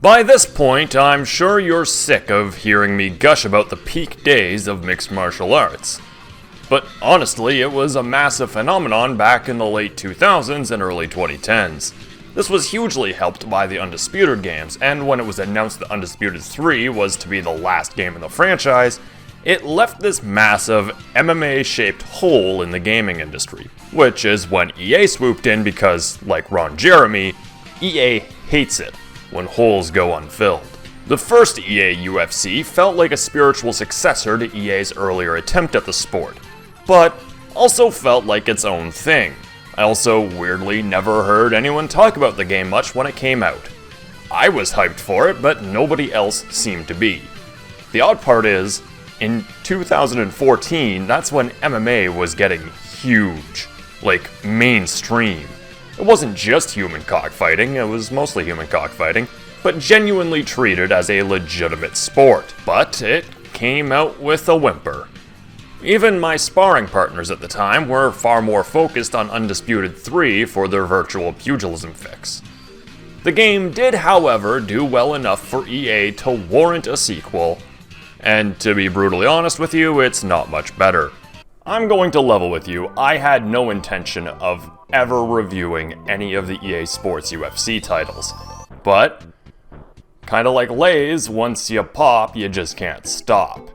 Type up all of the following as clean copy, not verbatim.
By this point, I'm sure you're sick of hearing me gush about the peak days of mixed martial arts. But honestly, it was a massive phenomenon back in the late 2000s and early 2010s. This was hugely helped by the Undisputed games, and when it was announced that Undisputed 3 was to be the last game in the franchise, it left this massive MMA-shaped hole in the gaming industry, which is when EA swooped in because, like Ron Jeremy, EA hates it when holes go unfilled. The first EA UFC felt like a spiritual successor to EA's earlier attempt at the sport, but also felt like its own thing. I also weirdly never heard anyone talk about the game much when it came out. I was hyped for it, but nobody else seemed to be. The odd part is, in 2014, that's when MMA was getting huge, like mainstream. It wasn't just human cockfighting, it was mostly human cockfighting, but genuinely treated as a legitimate sport. But it came out with a whimper. Even my sparring partners at the time were far more focused on Undisputed 3 for their virtual pugilism fix. The game did, however, do well enough for EA to warrant a sequel, and to be brutally honest with you, it's not much better. I'm going to level with you, I had no intention of ever reviewing any of the EA Sports UFC titles. But, kinda like Lay's, once you pop, you just can't stop.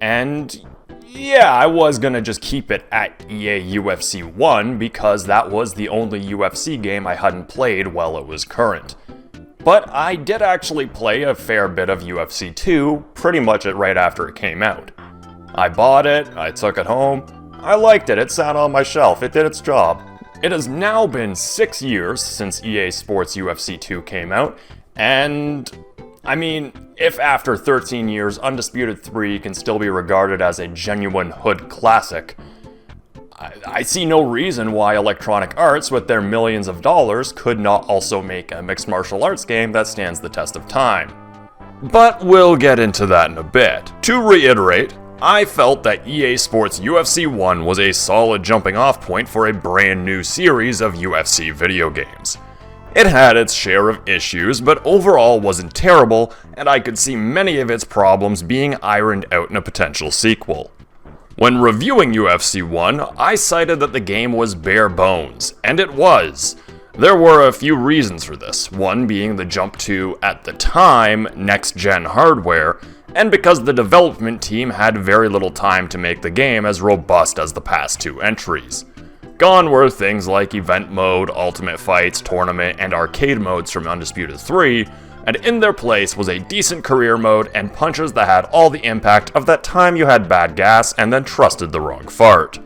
And yeah, I was gonna just keep it at EA UFC 1 because that was the only UFC game I hadn't played while it was current. But I did actually play a fair bit of UFC 2 pretty much right after it came out. I bought it, I took it home, I liked it, it sat on my shelf, it did its job. It has now been 6 years since EA Sports UFC 2 came out, and I mean, if after 13 years Undisputed 3 can still be regarded as a genuine hood classic, I see no reason why Electronic Arts, with their millions of dollars, could not also make a mixed martial arts game that stands the test of time. But we'll get into that in a bit. To reiterate, I felt that EA Sports UFC 1 was a solid jumping off point for a brand new series of UFC video games. It had its share of issues, but overall wasn't terrible, and I could see many of its problems being ironed out in a potential sequel. When reviewing UFC 1, I cited that the game was bare bones, and it was. There were a few reasons for this, one being the jump to, at the time, next-gen hardware, and because the development team had very little time to make the game as robust as the past two entries. Gone were things like event mode, ultimate fights, tournament, and arcade modes from Undisputed 3, and in their place was a decent career mode and punches that had all the impact of that time you had bad gas and then trusted the wrong fart.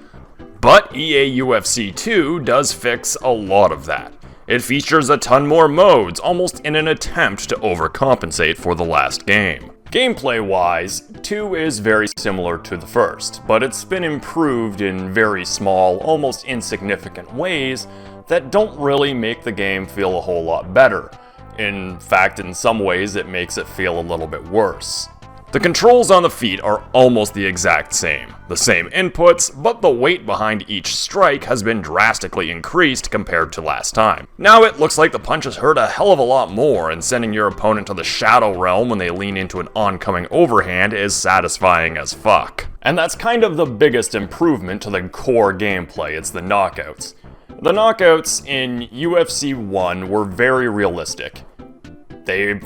But EA UFC 2 does fix a lot of that. It features a ton more modes, almost in an attempt to overcompensate for the last game. Gameplay-wise, 2 is very similar to the first, but it's been improved in very small, almost insignificant ways that don't really make the game feel a whole lot better. In fact, in some ways, it makes it feel a little bit worse. The controls on the feet are almost the exact same. The same inputs, but the weight behind each strike has been drastically increased compared to last time. Now it looks like the punches hurt a hell of a lot more, and sending your opponent to the shadow realm when they lean into an oncoming overhand is satisfying as fuck. And that's kind of the biggest improvement to the core gameplay, it's the knockouts. The knockouts in UFC 1 were very realistic.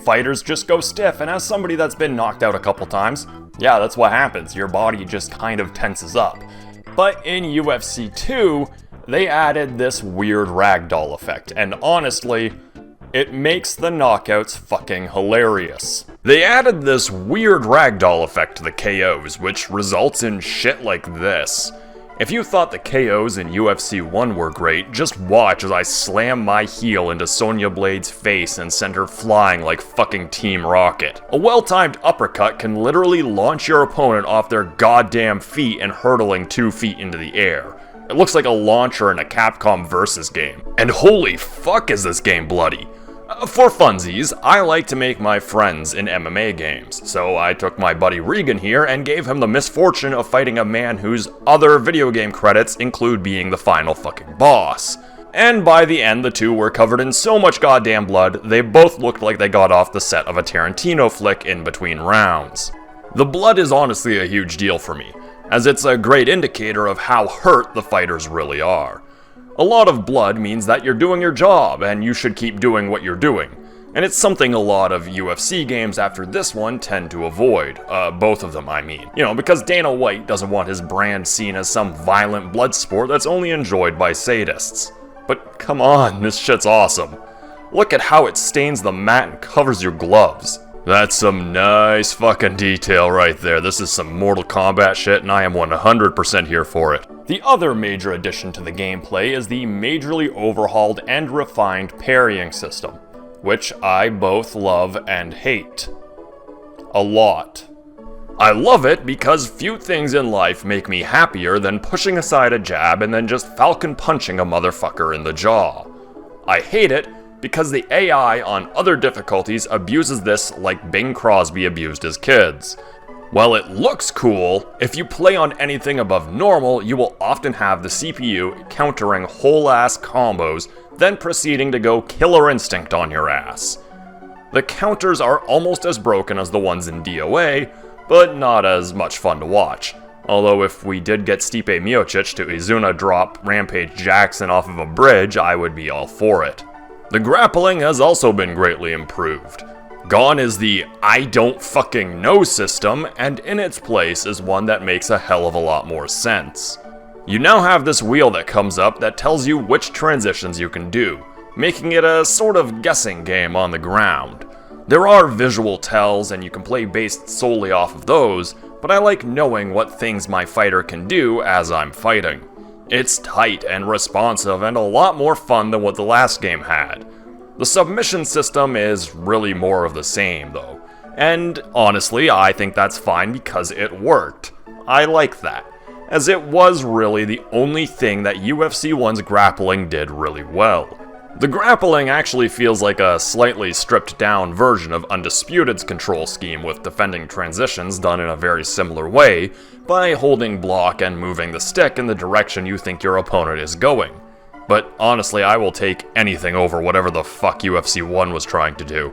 Fighters just go stiff, and as somebody that's been knocked out a couple times, yeah, that's what happens, your body just kind of tenses up. But in UFC 2, they added this weird ragdoll effect, and honestly, it makes the knockouts fucking hilarious. They added this weird ragdoll effect to the KOs, which results in shit like this. If you thought the KOs in UFC 1 were great, just watch as I slam my heel into Sonya Blade's face and send her flying like fucking Team Rocket. A well-timed uppercut can literally launch your opponent off their goddamn feet and hurtling 2 feet into the air. It looks like a launcher in a Capcom Versus game. And holy fuck is this game bloody! For funsies, I like to make my friends in MMA games, so I took my buddy Regan here and gave him the misfortune of fighting a man whose other video game credits include being the final fucking boss. And by the end, the two were covered in so much goddamn blood, they both looked like they got off the set of a Tarantino flick in between rounds. The blood is honestly a huge deal for me, as it's a great indicator of how hurt the fighters really are. A lot of blood means that you're doing your job, and you should keep doing what you're doing. And it's something a lot of UFC games after this one tend to avoid. Both of them, I mean. You know, because Dana White doesn't want his brand seen as some violent blood sport that's only enjoyed by sadists. But come on, this shit's awesome. Look at how it stains the mat and covers your gloves. That's some nice fucking detail right there. This is some Mortal Kombat shit, and I am 100% here for it. The other major addition to the gameplay is the majorly overhauled and refined parrying system, which I both love and hate. A lot. I love it because few things in life make me happier than pushing aside a jab and then just falcon punching a motherfucker in the jaw. I hate it because the AI on other difficulties abuses this like Bing Crosby abused his kids. While it looks cool, if you play on anything above normal, you will often have the CPU countering whole-ass combos, then proceeding to go Killer Instinct on your ass. The counters are almost as broken as the ones in DOA, but not as much fun to watch. Although if we did get Stipe Miocic to Izuna drop Rampage Jackson off of a bridge, I would be all for it. The grappling has also been greatly improved. Gone is the I don't fucking know system, and in its place is one that makes a hell of a lot more sense. You now have this wheel that comes up that tells you which transitions you can do, making it a sort of guessing game on the ground. There are visual tells and you can play based solely off of those, but I like knowing what things my fighter can do as I'm fighting. It's tight and responsive and a lot more fun than what the last game had. The submission system is really more of the same though, and honestly I think that's fine because it worked. I like that, as it was really the only thing that UFC 1's grappling did really well. The grappling actually feels like a slightly stripped down version of Undisputed's control scheme with defending transitions done in a very similar way by holding block and moving the stick in the direction you think your opponent is going. But honestly, I will take anything over whatever the fuck UFC 1 was trying to do.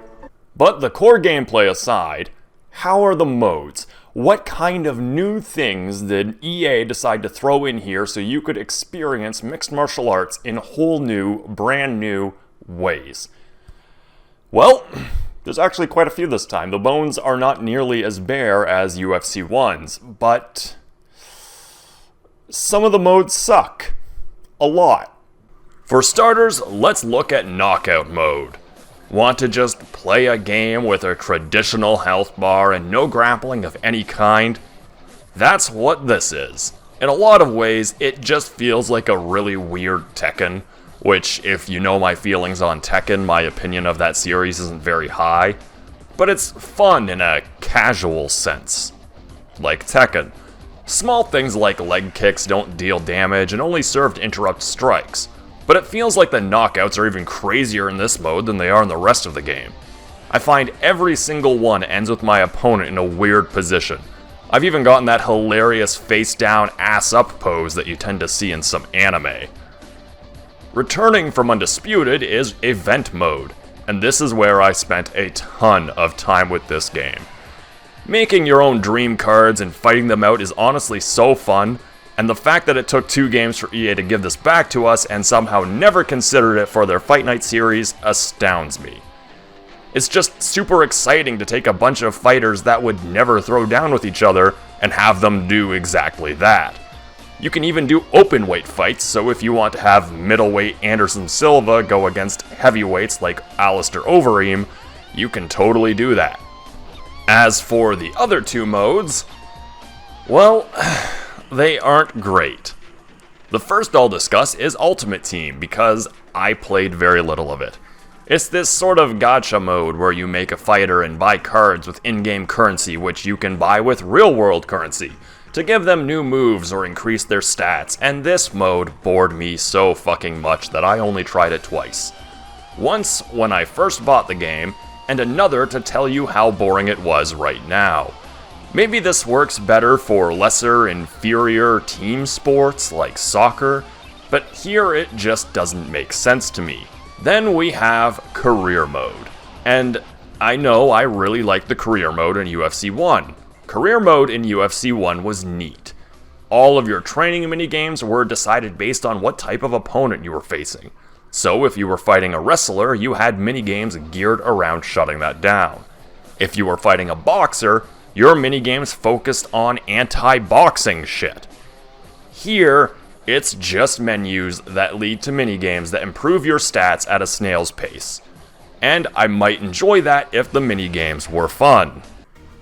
But the core gameplay aside, how are the modes? What kind of new things did EA decide to throw in here so you could experience mixed martial arts in whole new, brand new ways? Well, there's actually quite a few this time. The bones are not nearly as bare as UFC 1's, but some of the modes suck. A lot. For starters, let's look at Knockout mode. Want to just play a game with a traditional health bar and no grappling of any kind? That's what this is. In a lot of ways, it just feels like a really weird Tekken, which, if you know my feelings on Tekken, my opinion of that series isn't very high. But it's fun in a casual sense. Like Tekken. Small things like leg kicks don't deal damage and only serve to interrupt strikes. But it feels like the knockouts are even crazier in this mode than they are in the rest of the game. I find every single one ends with my opponent in a weird position. I've even gotten that hilarious face down, ass up pose that you tend to see in some anime. Returning from Undisputed is Event mode, and this is where I spent a ton of time with this game. Making your own dream cards and fighting them out is honestly so fun, and the fact that it took 2 games for EA to give this back to us and somehow never considered it for their Fight Night series astounds me. It's just super exciting to take a bunch of fighters that would never throw down with each other and have them do exactly that. You can even do open weight fights, so if you want to have middleweight Anderson Silva go against heavyweights like Alistair Overeem, you can totally do that. As for the other 2 modes, well, they aren't great. The first I'll discuss is Ultimate Team, because I played very little of it. It's this sort of gacha mode where you make a fighter and buy cards with in-game currency which you can buy with real-world currency to give them new moves or increase their stats, and this mode bored me so fucking much that I only tried it twice. Once when I first bought the game, and another to tell you how boring it was right now. Maybe this works better for lesser, inferior team sports like soccer, but here it just doesn't make sense to me. Then we have career mode, and I know I really like the career mode in UFC 1. Career mode in UFC 1 was neat. All of your training minigames were decided based on what type of opponent you were facing. So if you were fighting a wrestler, you had minigames geared around shutting that down. If you were fighting a boxer, your minigames focused on anti-boxing shit. Here, it's just menus that lead to minigames that improve your stats at a snail's pace. And I might enjoy that if the minigames were fun.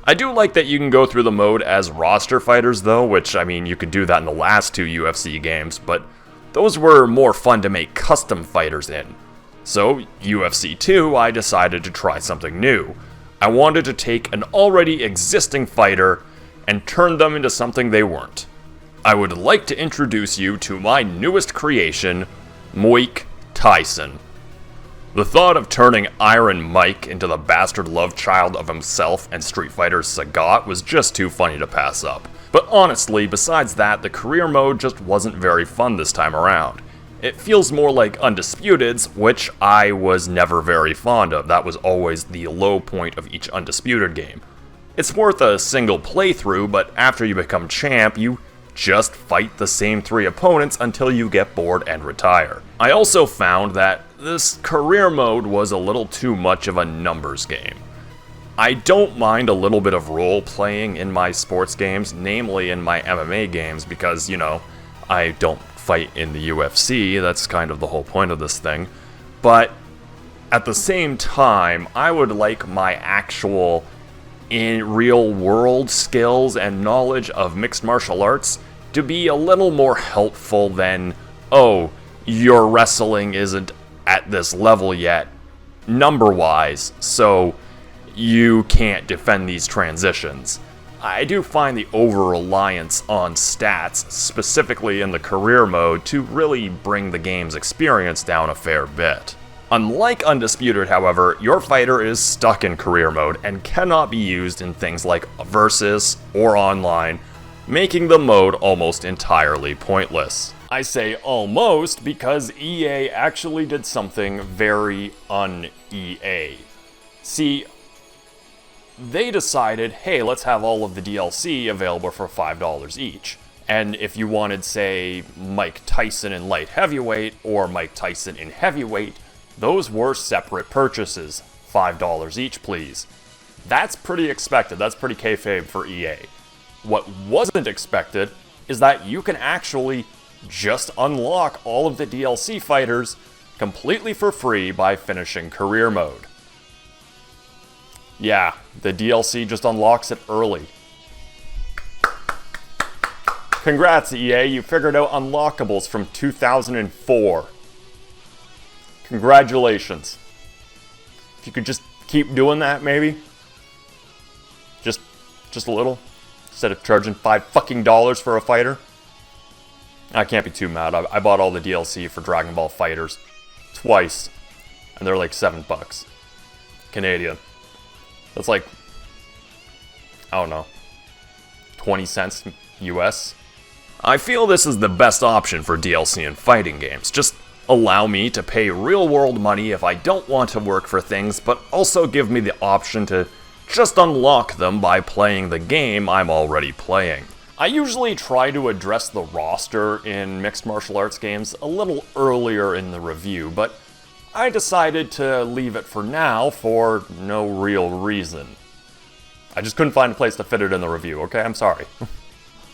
I do like that you can go through the mode as roster fighters though, which, I mean, you could do that in the last 2 UFC games, but those were more fun to make custom fighters in. So, UFC 2, I decided to try something new. I wanted to take an already existing fighter and turn them into something they weren't. I would like to introduce you to my newest creation, Mike Tyson. The thought of turning Iron Mike into the bastard love child of himself and Street Fighter's Sagat was just too funny to pass up. But honestly, besides that, the career mode just wasn't very fun this time around. It feels more like Undisputed's, which I was never very fond of. That was always the low point of each Undisputed game. It's worth a single playthrough, but after you become champ, you just fight the same 3 opponents until you get bored and retire. I also found that this career mode was a little too much of a numbers game. I don't mind a little bit of role playing in my sports games, namely in my MMA games, because, you know, I don't fight in the UFC, that's kind of the whole point of this thing. But at the same time, I would like my actual in real world skills and knowledge of mixed martial arts to be a little more helpful than, oh, your wrestling isn't at this level yet, number-wise, so you can't defend these transitions. I do find the over-reliance on stats, specifically in the career mode, to really bring the game's experience down a fair bit. Unlike Undisputed, however, your fighter is stuck in career mode and cannot be used in things like Versus or online, making the mode almost entirely pointless. I say almost because EA actually did something very un-EA. See, they decided, hey, let's have all of the DLC available for $5 each. And if you wanted, say, Mike Tyson in light heavyweight or Mike Tyson in heavyweight, those were separate purchases. $5 each, please. That's pretty expected. That's pretty kayfabe for EA. What wasn't expected is that you can actually just unlock all of the DLC fighters completely for free by finishing career mode. Yeah, the DLC just unlocks it early. Congrats, EA, you figured out unlockables from 2004. Congratulations. If you could just keep doing that, maybe? Just a little? Instead of charging $5 for a fighter? I can't be too mad. I bought all the DLC for Dragon Ball FighterZ twice, and they're like $7 Canadian. That's like, I don't know, 20 cents US. I feel this is the best option for DLC in fighting games. Just allow me to pay real-world money if I don't want to work for things, but also give me the option to just unlock them by playing the game I'm already playing. I usually try to address the roster in mixed martial arts games a little earlier in the review, but I decided to leave it for now for no real reason. I just couldn't find a place to fit it in the review, okay? I'm sorry.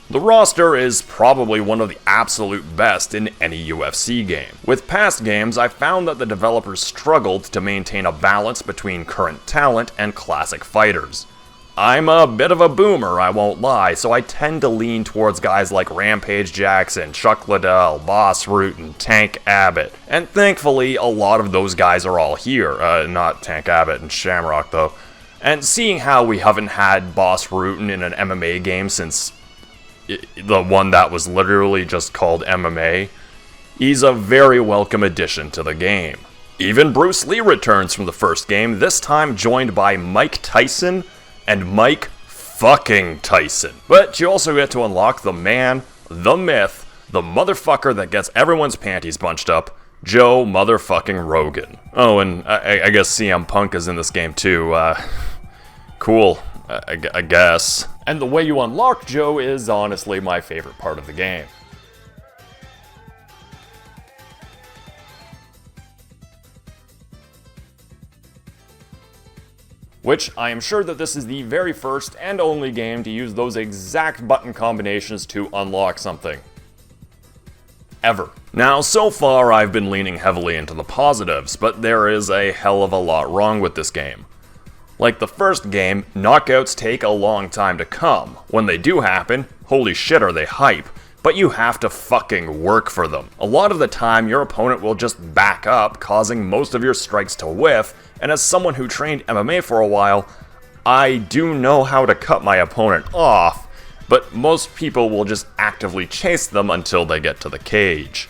The roster is probably one of the absolute best in any UFC game. With past games, I found that the developers struggled to maintain a balance between current talent and classic fighters. I'm a bit of a boomer, I won't lie, so I tend to lean towards guys like Rampage Jackson, Chuck Liddell, Boss Root, and Tank Abbott. And thankfully, a lot of those guys are all here. Not Tank Abbott and Shamrock, though. And seeing how we haven't had Boss Root in an MMA game since the one that was literally just called MMA, he's a very welcome addition to the game. Even Bruce Lee returns from the first game, this time joined by Mike Tyson and Mike fucking Tyson. But you also get to unlock the man, the myth, the motherfucker that gets everyone's panties bunched up, Joe motherfucking Rogan. Oh, and I guess CM Punk is in this game too. Cool, I guess. And the way you unlock Joe is honestly my favorite part of the game. Which I am sure that this is the very first and only game to use those exact button combinations to unlock something. Ever. Now, so far I've been leaning heavily into the positives, but there is a hell of a lot wrong with this game. Like the first game, knockouts take a long time to come. When they do happen, holy shit are they hype, but you have to fucking work for them. A lot of the time, your opponent will just back up, causing most of your strikes to whiff, and as someone who trained MMA for a while, I do know how to cut my opponent off, but most people will just actively chase them until they get to the cage.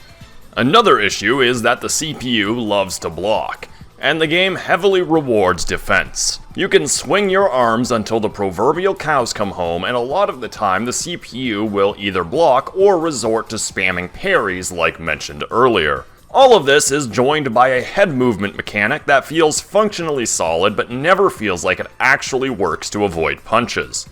Another issue is that the CPU loves to block, and the game heavily rewards defense. You can swing your arms until the proverbial cows come home, and a lot of the time the CPU will either block or resort to spamming parries like mentioned earlier. All of this is joined by a head movement mechanic that feels functionally solid but never feels like it actually works to avoid punches.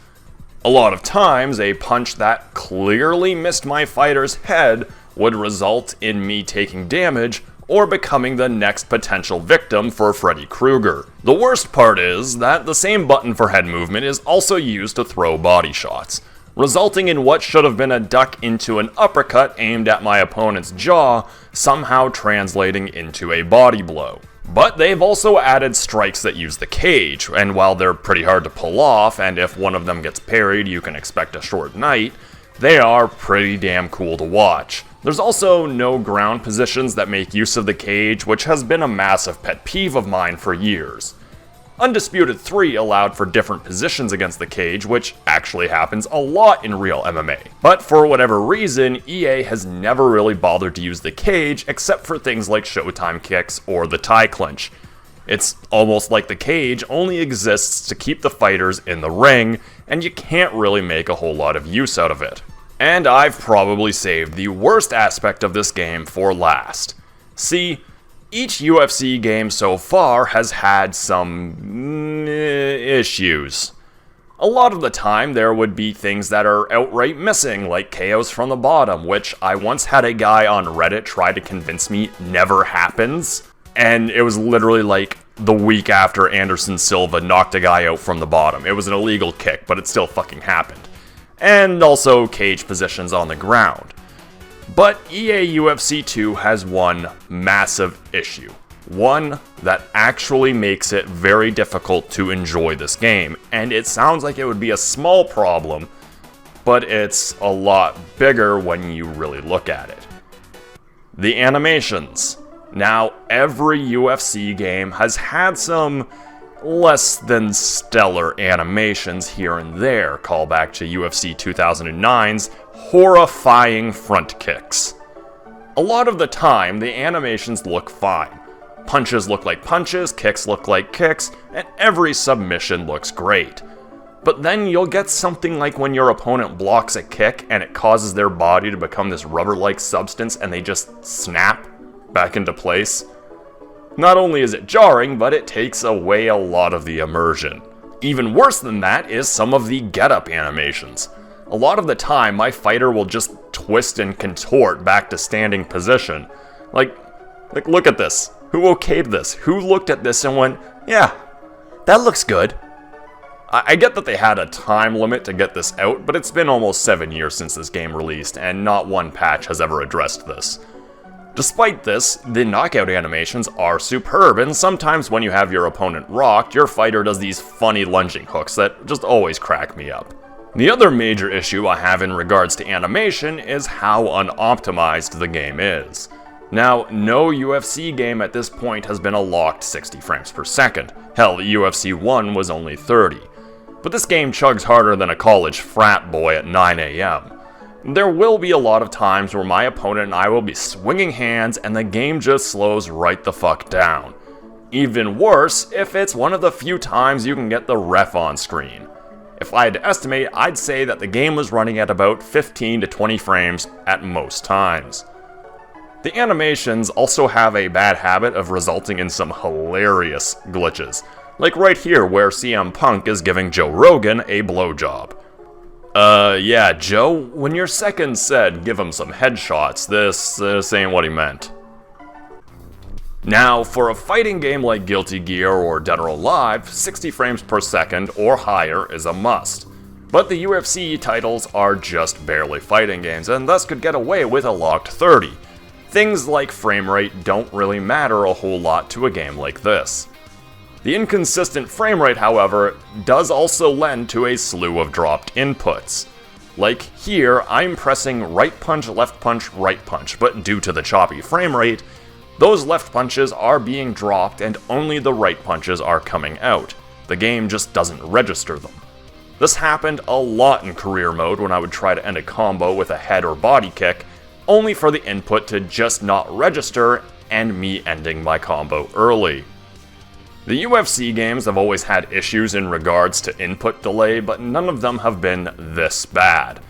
A lot of times, a punch that clearly missed my fighter's head would result in me taking damage or becoming the next potential victim for Freddy Krueger. The worst part is that the same button for head movement is also used to throw body shots, resulting in what should have been a duck into an uppercut aimed at my opponent's jaw, somehow translating into a body blow. But they've also added strikes that use the cage, and while they're pretty hard to pull off, and if one of them gets parried you can expect a short night, they are pretty damn cool to watch. There's also no ground positions that make use of the cage, which has been a massive pet peeve of mine for years. Undisputed 3 allowed for different positions against the cage, which actually happens a lot in real MMA. But for whatever reason, EA has never really bothered to use the cage except for things like Showtime kicks or the tie clinch. It's almost like the cage only exists to keep the fighters in the ring, and you can't really make a whole lot of use out of it. And I've probably saved the worst aspect of this game for last. See, each UFC game so far has had some issues. A lot of the time there would be things that are outright missing, like KOs from the bottom, which I once had a guy on Reddit try to convince me never happens, and it was literally like the week after Anderson Silva knocked a guy out from the bottom. It was an illegal kick, but it still fucking happened. And also cage positions on the ground. But EA UFC 2 has one massive issue. One that actually makes it very difficult to enjoy this game, and it sounds like it would be a small problem, but it's a lot bigger when you really look at it. The animations. Now, every UFC game has had some less than stellar animations here and there, call back to UFC 2009's horrifying front kicks. A lot of the time, the animations look fine. Punches look like punches, kicks look like kicks, and every submission looks great. But then you'll get something like when your opponent blocks a kick and it causes their body to become this rubber-like substance and they just snap back into place. Not only is it jarring, but it takes away a lot of the immersion. Even worse than that is some of the get-up animations. A lot of the time, my fighter will just twist and contort back to standing position. Like look at this. Who okayed this? Who looked at this and went, yeah, that looks good? I get that they had a time limit to get this out, but it's been almost 7 years since this game released, and not one patch has ever addressed this. Despite this, the knockout animations are superb, and sometimes when you have your opponent rocked, your fighter does these funny lunging hooks that just always crack me up. The other major issue I have in regards to animation is how unoptimized the game is. Now, no UFC game at this point has been a locked 60 frames per second. Hell, the UFC 1 was only 30. But this game chugs harder than a college frat boy at 9 AM. There will be a lot of times where my opponent and I will be swinging hands and the game just slows right the fuck down. Even worse if it's one of the few times you can get the ref on screen. If I had to estimate, I'd say that the game was running at about 15 to 20 frames at most times. The animations also have a bad habit of resulting in some hilarious glitches, like right here where CM Punk is giving Joe Rogan a blowjob. Yeah, Joe, when your second said give him some headshots, this ain't what he meant. Now, for a fighting game like Guilty Gear or Dead or Alive, 60 frames per second or higher is a must. But the UFC titles are just barely fighting games, and thus could get away with a locked 30. Things like frame rate don't really matter a whole lot to a game like this. The inconsistent frame rate, however, does also lend to a slew of dropped inputs. Like here, I'm pressing right punch, right punch, but due to the choppy frame rate, those left punches are being dropped and only the right punches are coming out. The game just doesn't register them. This happened a lot in career mode when I would try to end a combo with a head or body kick, only for the input to just not register and me ending my combo early. The UFC games have always had issues in regards to input delay, but none of them have been this bad.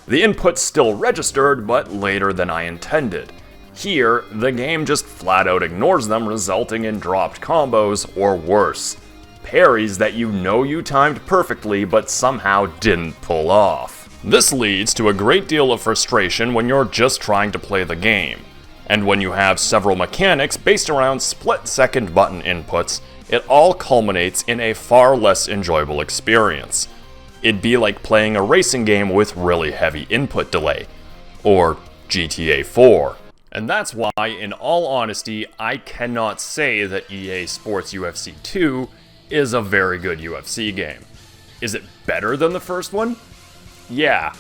The inputs still registered, but later than I intended. Here, the game just flat out ignores them, resulting in dropped combos, or worse, parries that you know you timed perfectly but somehow didn't pull off. This leads to a great deal of frustration when you're just trying to play the game. And when you have several mechanics based around split-second button inputs, it all culminates in a far less enjoyable experience. It'd be like playing a racing game with really heavy input delay, or GTA 4. And that's why, in all honesty, I cannot say that EA Sports UFC 2 is a very good UFC game. Is it better than the first one? Yeah,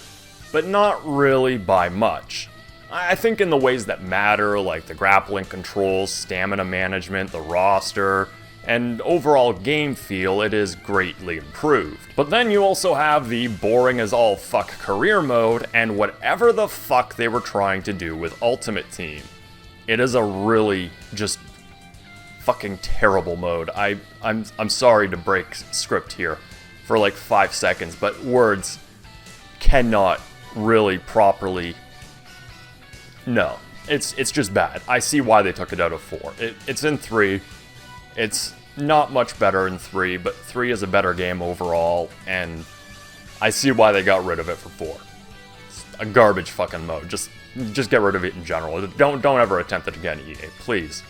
but not really by much. I think in the ways that matter, like the grappling controls, stamina management, the roster, and overall game feel, it is greatly improved. But then you also have the boring as all fuck career mode and whatever the fuck they were trying to do with Ultimate Team. It is a really just fucking terrible mode. I'm sorry to break script here for like 5 seconds, but words cannot really properly. No, it's just bad. I see why they took it out of 4. It's in 3. It's not much better in 3, but 3 is a better game overall, and I see why they got rid of it for 4. It's a garbage fucking mode. Just get rid of it in general. Don't ever attempt it again, EA, please.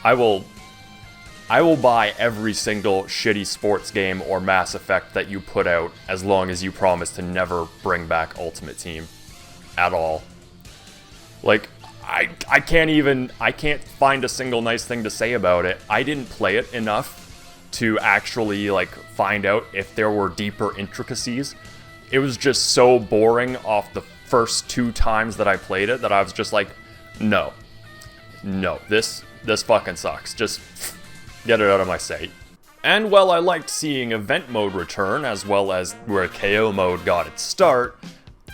I will buy every single shitty sports game or Mass Effect that you put out as long as you promise to never bring back Ultimate Team at all. Like, I can't find a single nice thing to say about it. I didn't play it enough to actually, like, find out if there were deeper intricacies. It was just so boring off the first 2 times that I played it that I was just like, no, this fucking sucks. Just get it out of my sight. And while I liked seeing event mode return, as well as where KO mode got its start,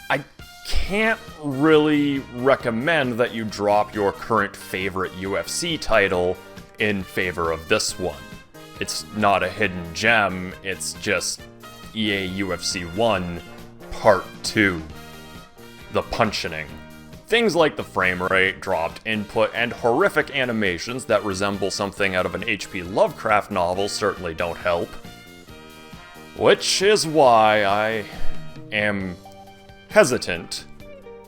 I can't really recommend that you drop your current favorite UFC title in favor of this one. It's not a hidden gem, it's just EA UFC 1 Part 2. The punching. Things like the frame rate, dropped input, and horrific animations that resemble something out of an H.P. Lovecraft novel certainly don't help. Which is why I am hesitant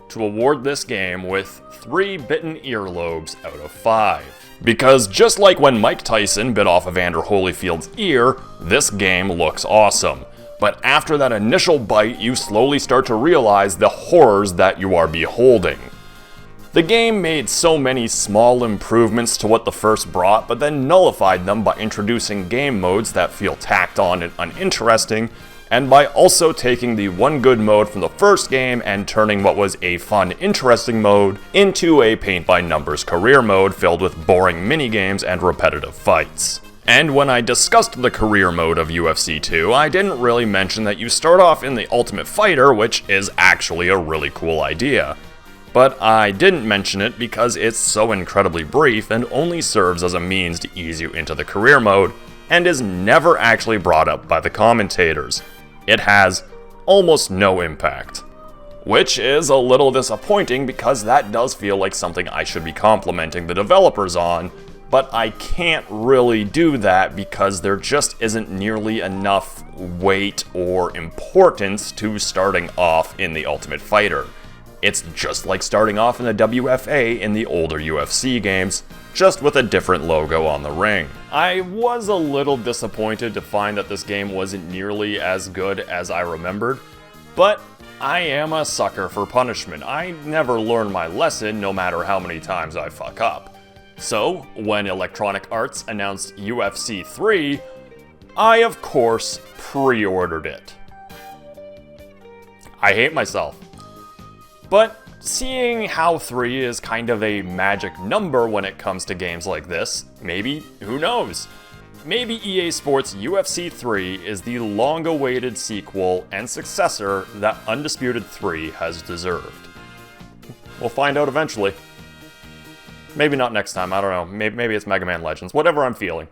to award this game with 3 bitten earlobes out of 5. Because just like when Mike Tyson bit off Evander Holyfield's ear, this game looks awesome. But after that initial bite, you slowly start to realize the horrors that you are beholding. The game made so many small improvements to what the first brought, but then nullified them by introducing game modes that feel tacked on and uninteresting, and by also taking the one good mode from the first game and turning what was a fun, interesting mode into a paint-by-numbers career mode filled with boring minigames and repetitive fights. And when I discussed the career mode of UFC 2, I didn't really mention that you start off in the Ultimate Fighter, which is actually a really cool idea. But I didn't mention it because it's so incredibly brief and only serves as a means to ease you into the career mode, and is never actually brought up by the commentators. it has almost no impact. Which is a little disappointing because that does feel like something I should be complimenting the developers on, but I can't really do that because there just isn't nearly enough weight or importance to starting off in the Ultimate Fighter. It's just like starting off in the WFA in the older UFC games, just with a different logo on the ring. I was a little disappointed to find that this game wasn't nearly as good as I remembered, but I am a sucker for punishment. I never learn my lesson no matter how many times I fuck up. So, when Electronic Arts announced UFC 3, I of course pre-ordered it. I hate myself. But seeing how 3 is kind of a magic number when it comes to games like this, maybe, who knows? Maybe EA Sports UFC 3 is the long-awaited sequel and successor that Undisputed 3 has deserved. We'll find out eventually. Maybe not next time, I don't know. Maybe it's Mega Man Legends, whatever I'm feeling.